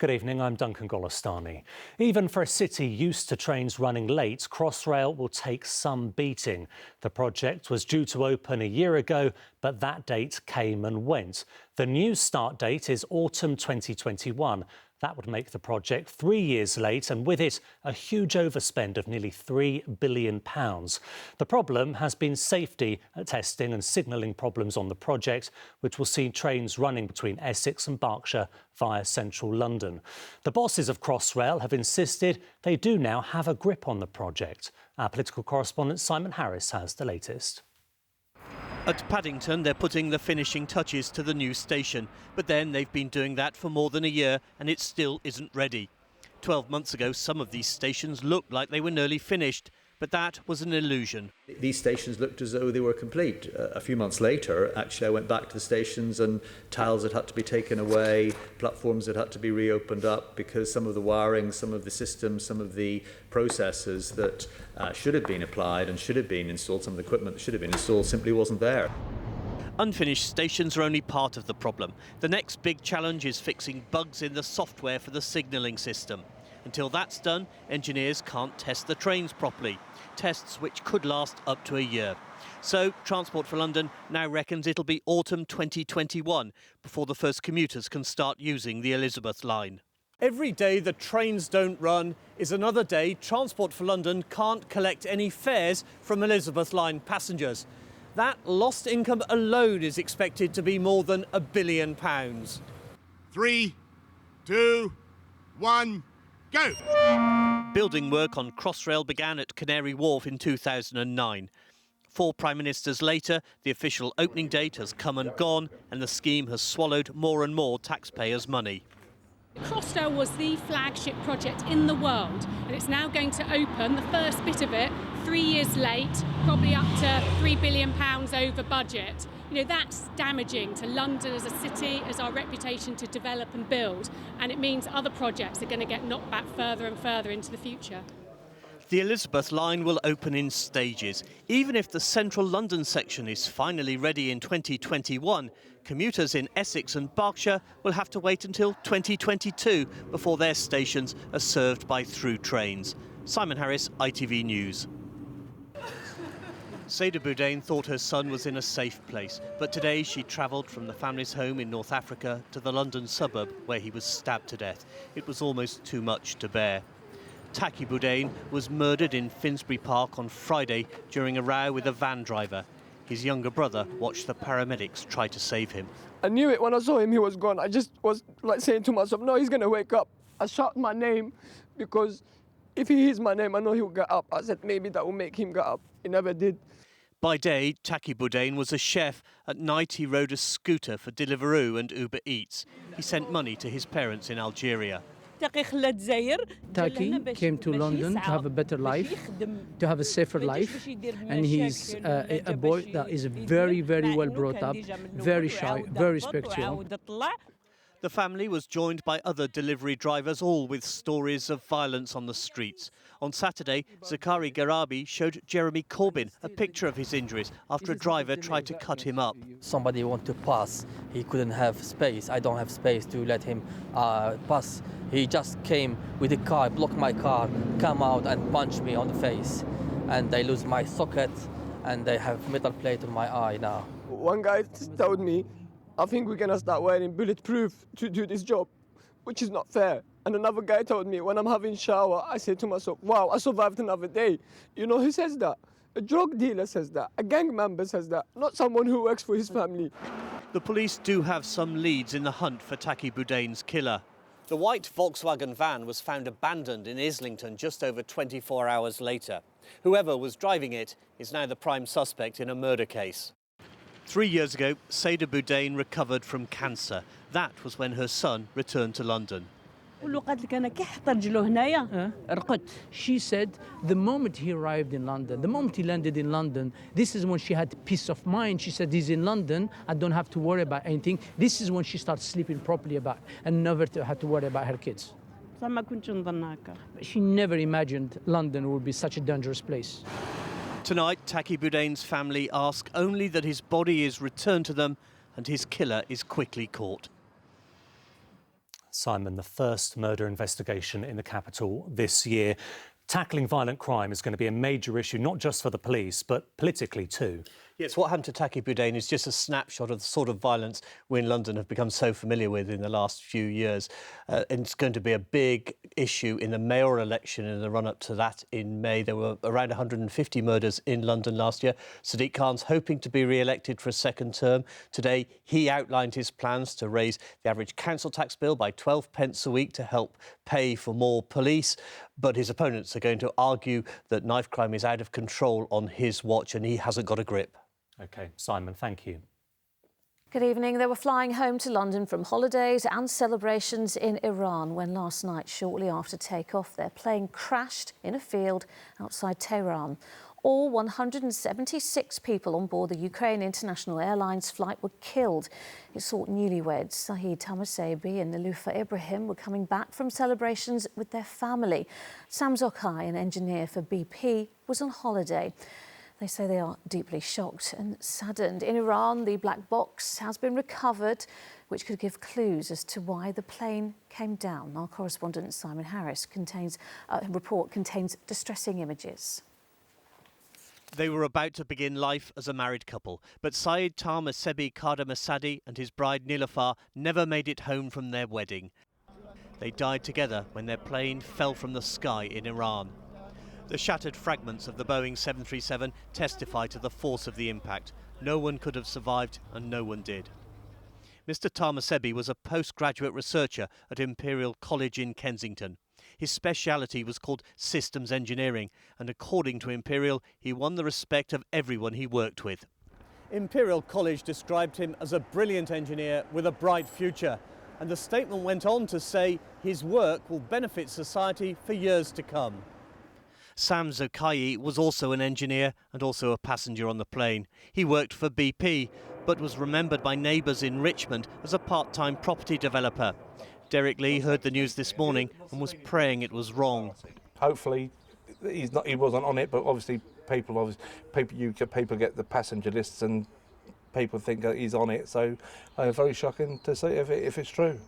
Good evening, I'm Duncan Golostani. Even for a city used to trains running late, Crossrail will take some beating. The project was due to open a year ago, but that date came and went. The new start date is autumn 2021. That would make the project 3 years late and with it a huge overspend of nearly £3 billion. The problem has been safety testing and signalling problems on the project, which will see trains running between Essex and Berkshire via central London. The bosses of Crossrail have insisted they do now have a grip on the project. Our political correspondent Simon Harris has the latest. At Paddington, they're putting the finishing touches to the new station. But then they've been doing that for more than a year and it still isn't ready. 12 months ago, some of these stations looked like they were nearly finished. But that was an illusion. These stations looked as though they were complete. A few months later, actually, I went back to the stations and tiles had to be taken away, platforms had to be reopened up because some of the wiring, some of the systems, some of the processes that should have been applied and should have been installed, some of the equipment that should have been installed simply wasn't there. Unfinished stations are only part of the problem. The next big challenge is fixing bugs in the software for the signalling system. Until that's done, engineers can't test the trains properly. Tests which could last up to a year. So Transport for London now reckons it'll be autumn 2021 before the first commuters can start using the Elizabeth line. Every day the trains don't run is another day Transport for London can't collect any fares from Elizabeth line passengers. That lost income alone is expected to be more than £1 billion. 3, 2, 1, go! Building work on Crossrail began at Canary Wharf in 2009. 4 Prime Ministers later, the official opening date has come and gone and the scheme has swallowed more and more taxpayers' money. Crossrail was the flagship project in the world and it's now going to open, the first bit of it, 3 years late, probably up to £3 billion over budget. You know, that's damaging to London as a city, as our reputation to develop and build, and it means other projects are going to get knocked back further and further into the future. The Elizabeth line will open in stages. Even if the central London section is finally ready in 2021, commuters in Essex and Berkshire will have to wait until 2022 before their stations are served by through trains. Simon Harris, ITV News. Seda Boudin thought her son was in a safe place, but today she travelled from the family's home in North Africa to the London suburb where he was stabbed to death. It was almost too much to bear. Taki Boudin was murdered in Finsbury Park on Friday during a row with a van driver. His younger brother watched the paramedics try to save him. I knew it when I saw him, he was gone. I just was like saying to myself, no, he's going to wake up. I shouted my name because if he hears my name, I know he'll get up. I said maybe that will make him get up. He never did. By day, Taki Boudin was a chef. At night, he rode a scooter for Deliveroo and Uber Eats. He sent money to his parents in Algeria. Taki came to London to have a better life, to have a safer life, and he's a boy that is very, very well brought up, very shy, very respectful. The family was joined by other delivery drivers, all with stories of violence on the streets. On Saturday, Zakari Garabi showed Jeremy Corbyn a picture of his injuries after a driver tried to cut him up. Somebody wanted to pass, he couldn't have space. I don't have space to let him pass. He just came with a car, blocked my car, come out and punched me on the face. And I lose my socket and they have metal plate on my eye now. One guy told me, I think we're going to start wearing bulletproof to do this job, which is not fair. And another guy told me, when I'm having shower, I say to myself, wow, I survived another day. You know who says that? A drug dealer says that. A gang member says that, not someone who works for his family. The police do have some leads in the hunt for Taki Boudin's killer. The white Volkswagen van was found abandoned in Islington just over 24 hours later. Whoever was driving it is now the prime suspect in a murder case. 3 years ago, Seda Boudin recovered from cancer. That was when her son returned to London. She said the moment he arrived in London, the moment he landed in London, this is when she had peace of mind. She said, he's in London, I don't have to worry about anything. This is when she started sleeping properly about and never had to worry about her kids. She never imagined London would be such a dangerous place. Tonight, Taki Boudin's family ask only that his body is returned to them and his killer is quickly caught. Simon, the first murder investigation in the capital this year. Tackling violent crime is going to be a major issue, not just for the police, but politically too. Yes, what happened to Taki Boudain is just a snapshot of the sort of violence we in London have become so familiar with in the last few years. And it's going to be a big issue in the mayoral election in the run-up to that in May. There were around 150 murders in London last year. Sadiq Khan's hoping to be re-elected for a second term. Today, he outlined his plans to raise the average council tax bill by 12 pence a week to help pay for more police. But his opponents are going to argue that knife crime is out of control on his watch and he hasn't got a grip. OK, Simon, thank you. Good evening. They were flying home to London from holidays and celebrations in Iran when last night, shortly after takeoff, their plane crashed in a field outside Tehran. All 176 people on board the Ukraine International Airlines flight were killed. It saw newlyweds Saeed Tamassebi and Niloufer Ibrahim were coming back from celebrations with their family. Sam Zokai, an engineer for BP, was on holiday. They say they are deeply shocked and saddened. In Iran, the black box has been recovered, which could give clues as to why the plane came down. Our correspondent Simon Harris report contains distressing images. They were about to begin life as a married couple, but Saeed Tamassebi Khademzadeh and his bride Niloufer never made it home from their wedding. They died together when their plane fell from the sky in Iran. The shattered fragments of the Boeing 737 testify to the force of the impact. No one could have survived and no one did. Mr. Tamassebi was a postgraduate researcher at Imperial College in Kensington. His speciality was called systems engineering, and according to Imperial, he won the respect of everyone he worked with. Imperial College described him as a brilliant engineer with a bright future, and the statement went on to say his work will benefit society for years to come. Sam Zokai was also an engineer and also a passenger on the plane. He worked for BP, but was remembered by neighbours in Richmond as a part-time property developer. Derek Lee heard the news this morning and was praying it was wrong. Hopefully he wasn't on it, but obviously people get the passenger lists and people think that he's on it, so very shocking to see if it's true.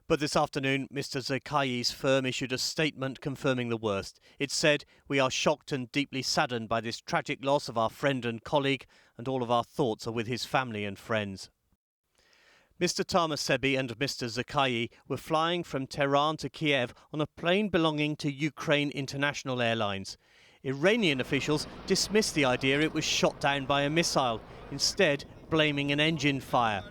But this afternoon, Mr. Zokai's firm issued a statement confirming the worst. It said, "We are shocked and deeply saddened by this tragic loss of our friend and colleague, and all of our thoughts are with his family and friends." Mr. Tamassebi and Mr. Zokai were flying from Tehran to Kiev on a plane belonging to Ukraine International Airlines. Iranian officials dismissed the idea it was shot down by a missile, instead blaming an engine fire.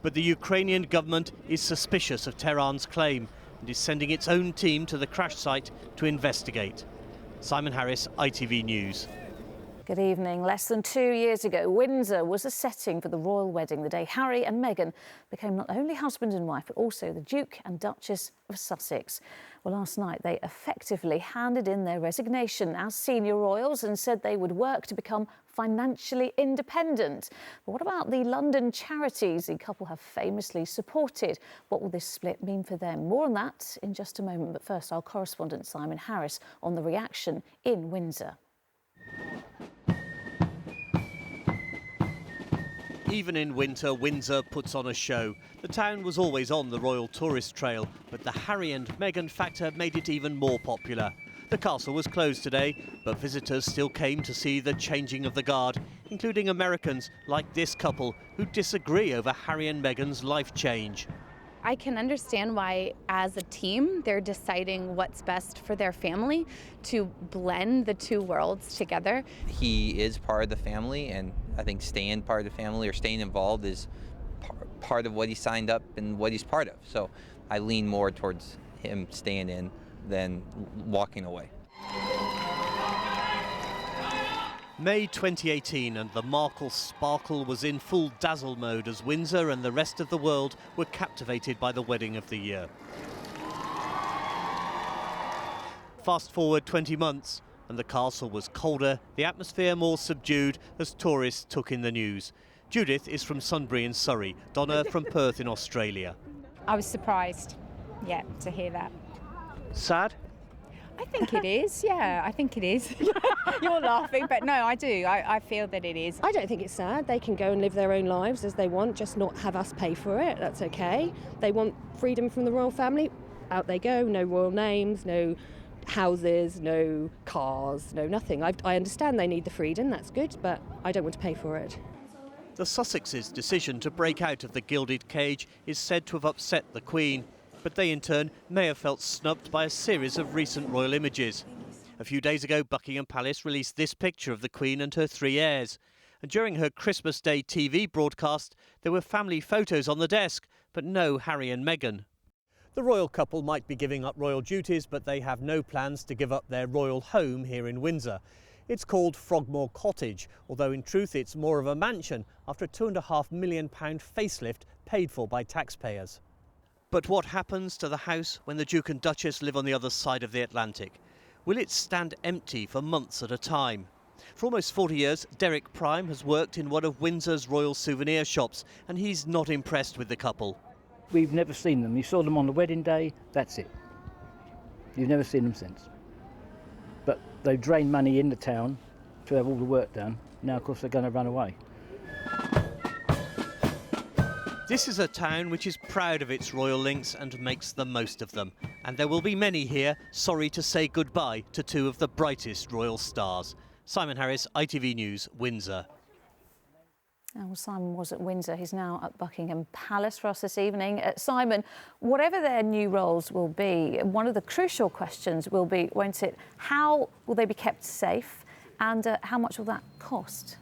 But the Ukrainian government is suspicious of Tehran's claim and is sending its own team to the crash site to investigate. Simon Harris, ITV News. Good evening. Less than 2 years ago, Windsor was a setting for the royal wedding, the day Harry and Meghan became not only husband and wife, but also the Duke and Duchess of Sussex. Well, last night they effectively handed in their resignation as senior royals and said they would work to become financially independent. But what about the London charities the couple have famously supported? What will this split mean for them? More on that in just a moment. But first, our correspondent Simon Harris on the reaction in Windsor. Even in winter, Windsor puts on a show. The town was always on the royal tourist trail, but the Harry and Meghan factor made it even more popular. The castle was closed today, but visitors still came to see the changing of the guard, including Americans like this couple who disagree over Harry and Meghan's life change. I can understand why, as a team, they're deciding what's best for their family to blend the two worlds together. He is part of the family, and I think staying part of the family or staying involved is part of what he signed up and what he's part of. So I lean more towards him staying in than walking away. May 2018 and the Markle sparkle was in full dazzle mode as Windsor and the rest of the world were captivated by the wedding of the year. Fast forward 20 months and the castle was colder, the atmosphere more subdued as tourists took in the news. Judith is from Sunbury in Surrey, Donna from Perth in Australia. I was surprised, to hear that. Sad? I think it is, yeah, I think it is. You're laughing, but no, I do. I feel that it is. I don't think it's sad. They can go and live their own lives as they want, just not have us pay for it. That's okay. They want freedom from the royal family. Out they go. No royal names, no houses, no cars, no nothing. I understand they need the freedom, that's good, but I don't want to pay for it. The Sussexes' decision to break out of the gilded cage is said to have upset the Queen, but they in turn may have felt snubbed by a series of recent royal images. A few days ago, Buckingham Palace released this picture of the Queen and her 3 heirs. And during her Christmas Day TV broadcast, there were family photos on the desk, but no Harry and Meghan. The royal couple might be giving up royal duties, but they have no plans to give up their royal home here in Windsor. It's called Frogmore Cottage, although in truth it's more of a mansion after a £2.5 million facelift paid for by taxpayers. But what happens to the house when the Duke and Duchess live on the other side of the Atlantic? Will it stand empty for months at a time? For almost 40 years, Derek Prime has worked in one of Windsor's royal souvenir shops, and he's not impressed with the couple. We've never seen them. You saw them on the wedding day, that's it. You've never seen them since. But they've drained money in the town to have all the work done. Now, of course, they're going to run away. This is a town which is proud of its royal links and makes the most of them. And there will be many here sorry to say goodbye to two of the brightest royal stars. Simon Harris, ITV News, Windsor. Well, Simon was at Windsor. He's now at Buckingham Palace for us this evening. Simon, whatever their new roles will be, one of the crucial questions will be, won't it, how will they be kept safe and how much will that cost?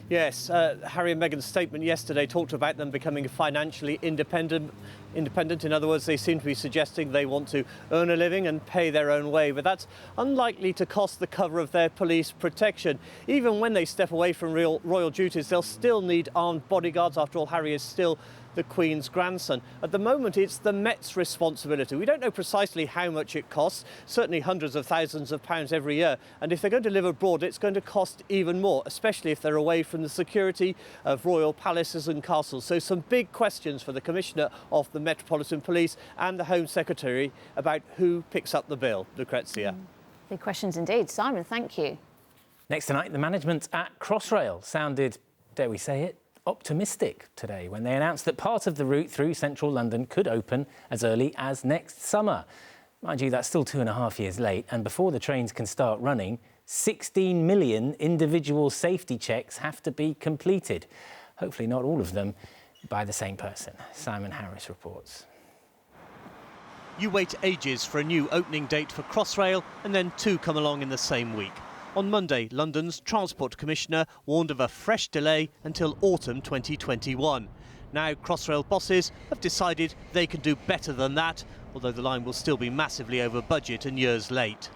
Yes, Harry and Meghan's statement yesterday talked about them becoming financially independent. In other words, they seem to be suggesting they want to earn a living and pay their own way, but that's unlikely to cost the cover of their police protection. Even when they step away from royal duties, they'll still need armed bodyguards. After all, Harry is still the Queen's grandson. At the moment, it's the Met's responsibility. We don't know precisely how much it costs, certainly hundreds of thousands of pounds every year. And if they're going to live abroad, it's going to cost even more, especially if they're away from the security of royal palaces and castles. So some big questions for the Commissioner of the Metropolitan Police and the Home Secretary about who picks up the bill. Lucrezia. Big questions indeed. Simon, thank you. Next tonight, the management at Crossrail sounded, dare we say it, optimistic today when they announced that part of the route through central London could open as early as next summer. Mind you, that's still 2.5 years late, and before the trains can start running, 16 million individual safety checks have to be completed. Hopefully not all of them by the same person. Simon Harris reports. You wait ages for a new opening date for Crossrail, and then two come along in the same week. On Monday, London's Transport Commissioner warned of a fresh delay until autumn 2021. Now, Crossrail bosses have decided they can do better than that, although the line will still be massively over budget and years late.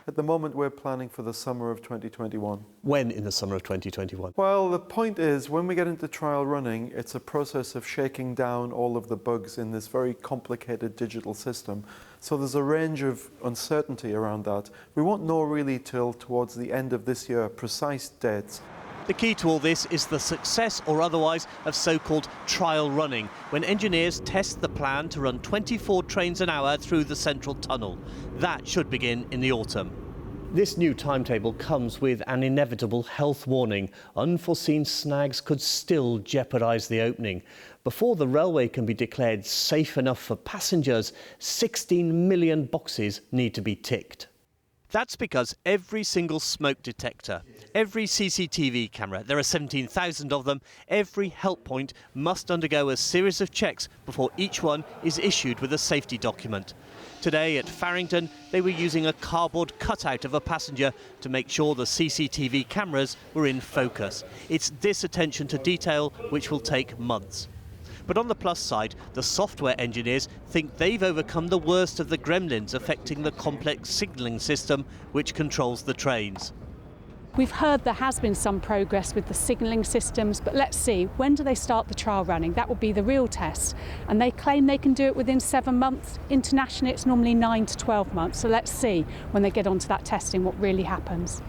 At the moment, we're planning for the summer of 2021. When in the summer of 2021? Well, the point is, when we get into trial running, it's a process of shaking down all of the bugs in this very complicated digital system. So there's a range of uncertainty around that. We won't know really till towards the end of this year precise dates. The key to all this is the success or otherwise of so-called trial running, when engineers test the plan to run 24 trains an hour through the central tunnel. That should begin in the autumn. This new timetable comes with an inevitable health warning. Unforeseen snags could still jeopardise the opening. Before the railway can be declared safe enough for passengers, 16 million boxes need to be ticked. That's because every single smoke detector, every CCTV camera, there are 17,000 of them, every help point must undergo a series of checks before each one is issued with a safety document. Today at Farringdon, they were using a cardboard cutout of a passenger to make sure the CCTV cameras were in focus. It's this attention to detail which will take months. But on the plus side, the software engineers think they've overcome the worst of the gremlins affecting the complex signalling system which controls the trains. We've heard there has been some progress with the signalling systems, but let's see, when do they start the trial running? That will be the real test. And they claim they can do it within 7 months. Internationally, it's normally 9 to 12 months. So let's see when they get onto that testing what really happens.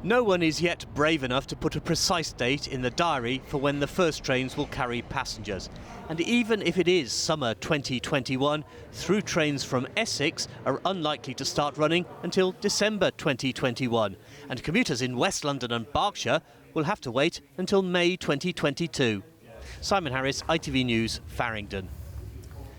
No one is yet brave enough to put a precise date in the diary for when the first trains will carry passengers. And even if it is summer 2021, through trains from Essex are unlikely to start running until December 2021. And commuters in West London and Berkshire will have to wait until May 2022. Simon Harris, ITV News, Farringdon.